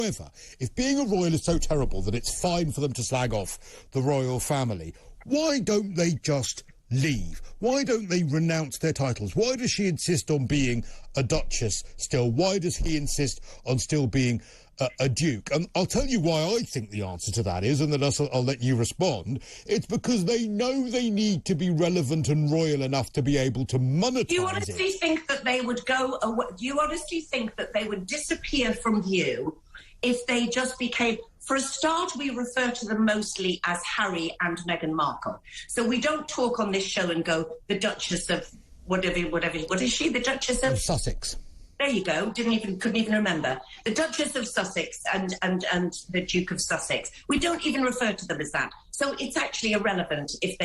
However, if being a royal is so terrible that it's fine for them to slag off the royal family, why don't they just leave? Why don't they renounce their titles? Why does she insist on being a duchess still? Why does he insist on still being a duke? And I'll tell you why I think the answer to that is, and then I'll let you respond. It's because they know they need to be relevant and royal enough to be able to monetize it. Do you honestly think that they would go away? Do you honestly think that they would disappear from view if they just became... For a start, we refer to them mostly as Harry and Meghan Markle. So we don't talk on this show and go, the Duchess of whatever, what is she? The Duchess of Sussex. There you go. Couldn't even remember. The Duchess of Sussex and the Duke of Sussex. We don't even refer to them as that. So it's actually irrelevant if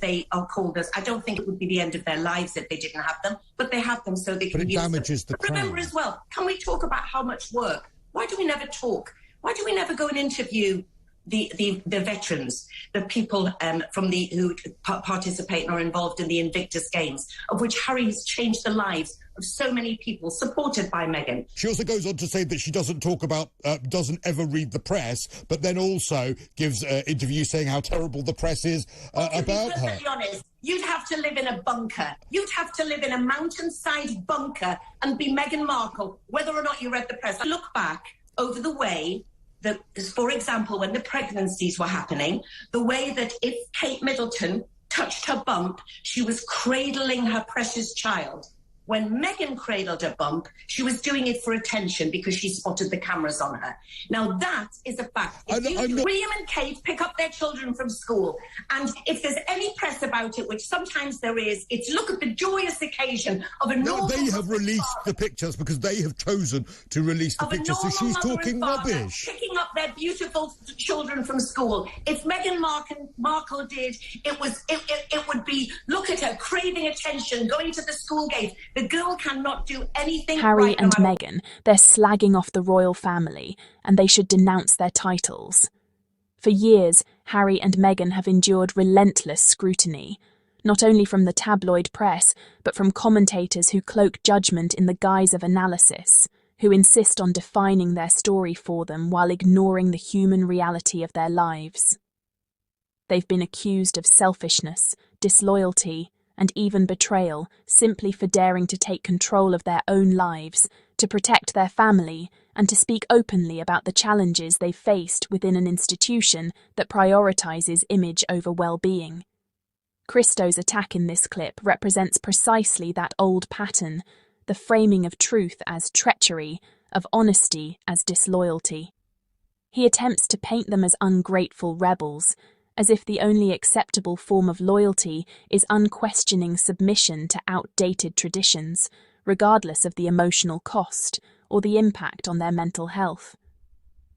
they are called us. I don't think it would be the end of their lives if they didn't have them, but they have them so they can use them. But it damages the crown. Remember as well, can we talk about how much work? Why do we never talk? Why do we never go and interview the veterans, the people who participate and are involved in the Invictus Games, of which Harry has changed the lives of so many people, supported by Meghan? She also goes on to say that she doesn't talk about, doesn't ever read the press, but then also gives interviews saying how terrible the press is about her. To be honest, you'd have to live in a bunker. You'd have to live in a mountainside bunker and be Meghan Markle, whether or not you read the press. Look back over the way that, for example, when the pregnancies were happening, the way that if Kate Middleton touched her bump, she was cradling her precious child. When Meghan cradled her bump, she was doing it for attention because she spotted the cameras on her. Now, that is a fact. William and Kate pick up their children from school, and if there's any press about it, which sometimes there is, it's look at the joyous occasion of a normal... No, they have released the pictures because they have chosen to release the pictures, so she's talking rubbish. Picking up their beautiful children from school. If Meghan Markle did, it would be, look at her, craving attention, going to the school gate. The girl cannot do anything. Harry and Meghan, they're slagging off the royal family, and they should denounce their titles. For years, Harry and Meghan have endured relentless scrutiny, not only from the tabloid press, but from commentators who cloak judgment in the guise of analysis, who insist on defining their story for them while ignoring the human reality of their lives. They've been accused of selfishness, disloyalty, and even betrayal simply for daring to take control of their own lives, to protect their family, and to speak openly about the challenges they've faced within an institution that prioritizes image over well-being. Cristo's attack in this clip represents precisely that old pattern, the framing of truth as treachery, of honesty as disloyalty. He attempts to paint them as ungrateful rebels, as if the only acceptable form of loyalty is unquestioning submission to outdated traditions, regardless of the emotional cost or the impact on their mental health.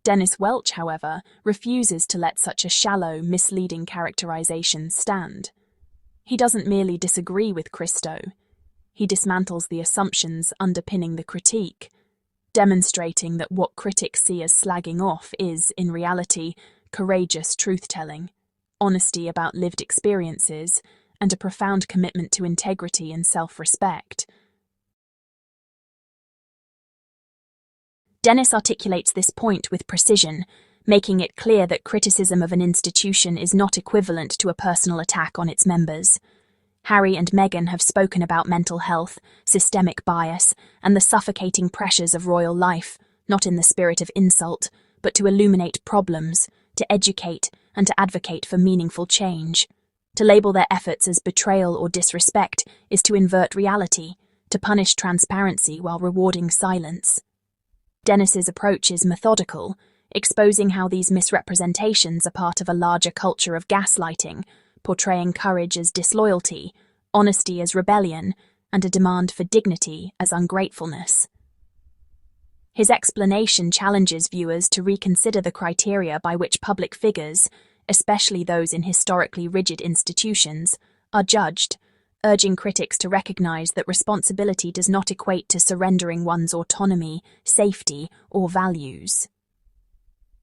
Dennis Welch, however, refuses to let such a shallow, misleading characterization stand. He doesn't merely disagree with Cristo. He dismantles the assumptions underpinning the critique, demonstrating that what critics see as slagging off is, in reality, courageous truth-telling, honesty about lived experiences, and a profound commitment to integrity and self-respect. Dennis articulates this point with precision, making it clear that criticism of an institution is not equivalent to a personal attack on its members. Harry and Meghan have spoken about mental health, systemic bias, and the suffocating pressures of royal life, not in the spirit of insult, but to illuminate problems, to educate, and to advocate for meaningful change. To label their efforts as betrayal or disrespect is to invert reality, to punish transparency while rewarding silence. Dennis's approach is methodical, exposing how these misrepresentations are part of a larger culture of gaslighting, portraying courage as disloyalty, honesty as rebellion, and a demand for dignity as ungratefulness. His explanation challenges viewers to reconsider the criteria by which public figures, especially those in historically rigid institutions, are judged, urging critics to recognize that responsibility does not equate to surrendering one's autonomy, safety, or values.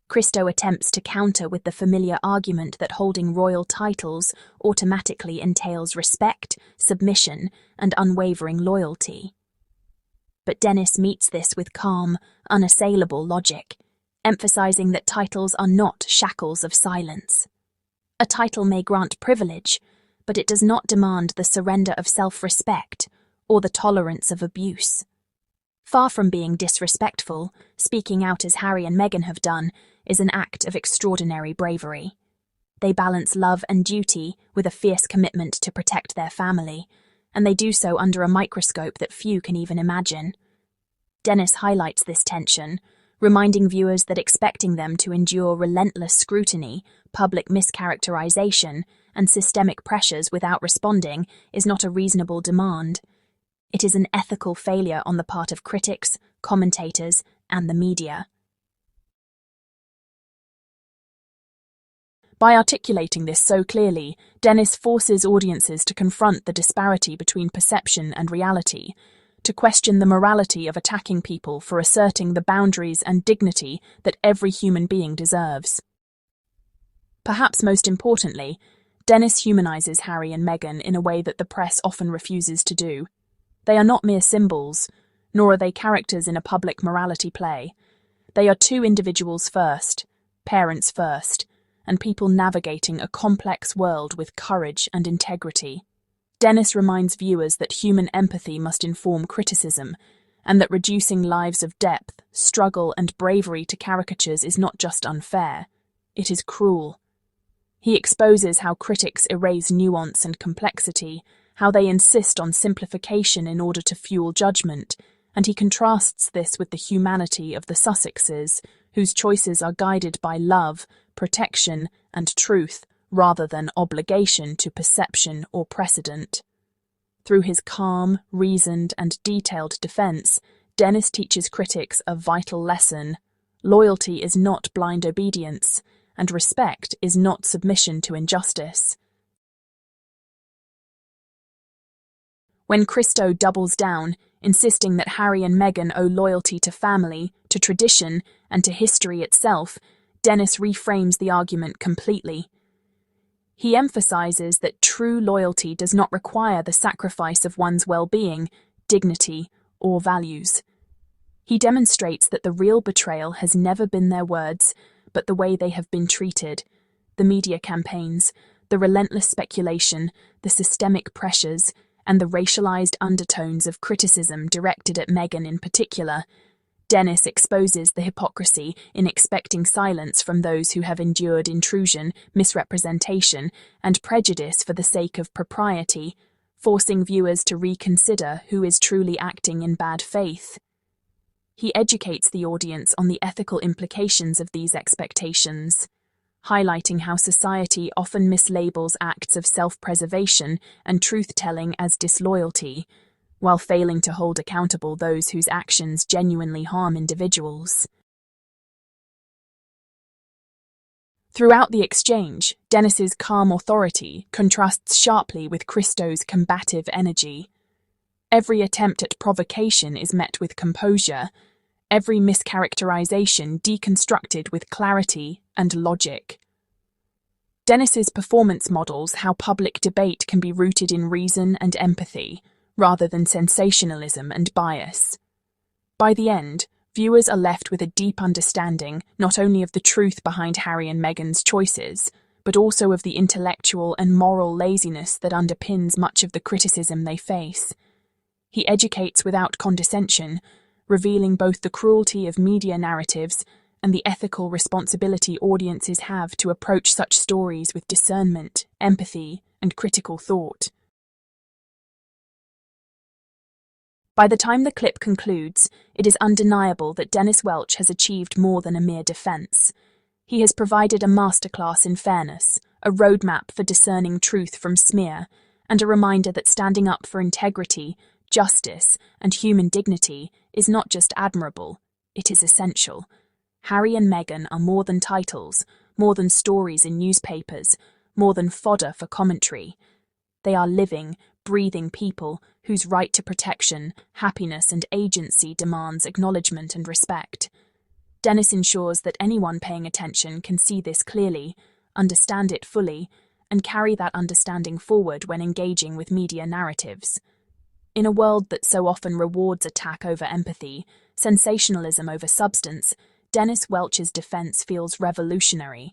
Cristo attempts to counter with the familiar argument that holding royal titles automatically entails respect, submission, and unwavering loyalty. But Dennis meets this with calm, unassailable logic. emphasizing that titles are not shackles of silence. A title may grant privilege, but it does not demand the surrender of self-respect or the tolerance of abuse. Far from being disrespectful, speaking out as Harry and Meghan have done is an act of extraordinary bravery. They balance love and duty with a fierce commitment to protect their family, and they do so under a microscope that few can even imagine. Dennis highlights this tension, reminding viewers that expecting them to endure relentless scrutiny, public mischaracterization, and systemic pressures without responding is not a reasonable demand. It is an ethical failure on the part of critics, commentators, and the media. By articulating this so clearly, Dennis forces audiences to confront the disparity between perception and reality, to question the morality of attacking people for asserting the boundaries and dignity that every human being deserves. Perhaps most importantly, Dennis humanizes Harry and Meghan in a way that the press often refuses to do. They are not mere symbols, nor are they characters in a public morality play. They are two individuals first, parents first, and people navigating a complex world with courage and integrity. Dennis reminds viewers that human empathy must inform criticism, and that reducing lives of depth, struggle, and bravery to caricatures is not just unfair, it is cruel. He exposes how critics erase nuance and complexity, how they insist on simplification in order to fuel judgment, and he contrasts this with the humanity of the Sussexes, whose choices are guided by love, protection, and truth, rather than obligation to perception or precedent. Through his calm, reasoned, and detailed defense, Dennis teaches critics a vital lesson. Loyalty is not blind obedience, and respect is not submission to injustice. When Cristo doubles down, insisting that Harry and Meghan owe loyalty to family, to tradition, and to history itself, Dennis reframes the argument completely. He emphasizes that true loyalty does not require the sacrifice of one's well-being, dignity, or values. He demonstrates that the real betrayal has never been their words, but the way they have been treated, the media campaigns, the relentless speculation, the systemic pressures, and the racialized undertones of criticism directed at Meghan in particular. Dennis exposes the hypocrisy in expecting silence from those who have endured intrusion, misrepresentation, and prejudice for the sake of propriety, forcing viewers to reconsider who is truly acting in bad faith. He educates the audience on the ethical implications of these expectations, highlighting how society often mislabels acts of self-preservation and truth-telling as disloyalty, while failing to hold accountable those whose actions genuinely harm individuals. Throughout the exchange, Dennis's calm authority contrasts sharply with Cristo's combative energy. Every attempt at provocation is met with composure, every mischaracterization deconstructed with clarity and logic. Dennis's performance models how public debate can be rooted in reason and empathy, rather than sensationalism and bias. By the end, viewers are left with a deep understanding not only of the truth behind Harry and Meghan's choices, but also of the intellectual and moral laziness that underpins much of the criticism they face. He educates without condescension, revealing both the cruelty of media narratives and the ethical responsibility audiences have to approach such stories with discernment, empathy, and critical thought. By the time the clip concludes, it is undeniable that Dennis Welch has achieved more than a mere defense. He has provided a masterclass in fairness, a roadmap for discerning truth from smear, and a reminder that standing up for integrity, justice, and human dignity is not just admirable, it is essential. Harry and Meghan are more than titles, more than stories in newspapers, more than fodder for commentary. They are living, breathing people whose right to protection, happiness, and agency demands acknowledgement and respect. Dennis ensures that anyone paying attention can see this clearly, understand it fully, and carry that understanding forward when engaging with media narratives. In a world that so often rewards attack over empathy, sensationalism over substance, Dennis Welch's defense feels revolutionary.